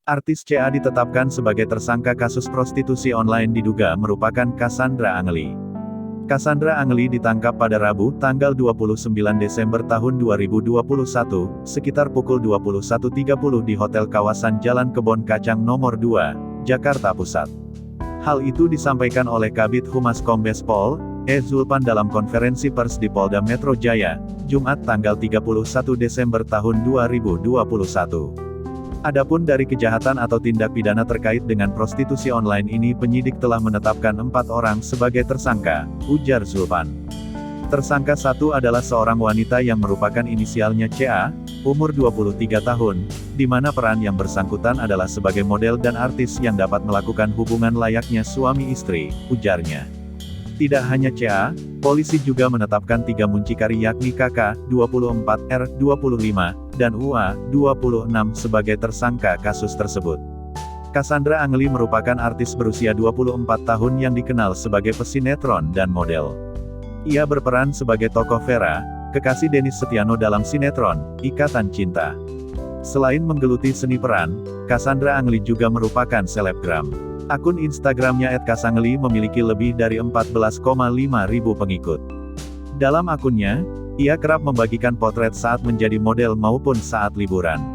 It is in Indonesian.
Artis CA ditetapkan sebagai tersangka kasus prostitusi online diduga merupakan Cassandra Angeli. Cassandra Angeli ditangkap pada Rabu, tanggal 29 Desember tahun 2021, sekitar pukul 21.30 di Hotel Kawasan Jalan Kebon Kacang Nomor 2, Jakarta Pusat. Hal itu disampaikan oleh Kabid Humas Kombes Pol, E. Zulpan dalam konferensi pers di Polda Metro Jaya, Jumat tanggal 31 Desember tahun 2021. Adapun dari kejahatan atau tindak pidana terkait dengan prostitusi online ini penyidik telah menetapkan 4 orang sebagai tersangka, ujar Zulpan. Tersangka satu adalah seorang wanita yang merupakan inisialnya CA, umur 23 tahun, di mana peran yang bersangkutan adalah sebagai model dan artis yang dapat melakukan hubungan layaknya suami istri, ujarnya. Tidak hanya CA, polisi juga menetapkan 3 muncikari yakni KK, 24, R, 25, dan UA, 26 sebagai tersangka kasus tersebut. Cassandra Angeli merupakan artis berusia 24 tahun yang dikenal sebagai pesinetron dan model. Ia berperan sebagai tokoh Vera, kekasih Dennis Setiano dalam sinetron, Ikatan Cinta. Selain menggeluti seni peran, Cassandra Angeli juga merupakan selebgram. Akun Instagramnya @cassangeli memiliki lebih dari 14,5 ribu pengikut. Dalam akunnya, ia kerap membagikan potret saat menjadi model maupun saat liburan.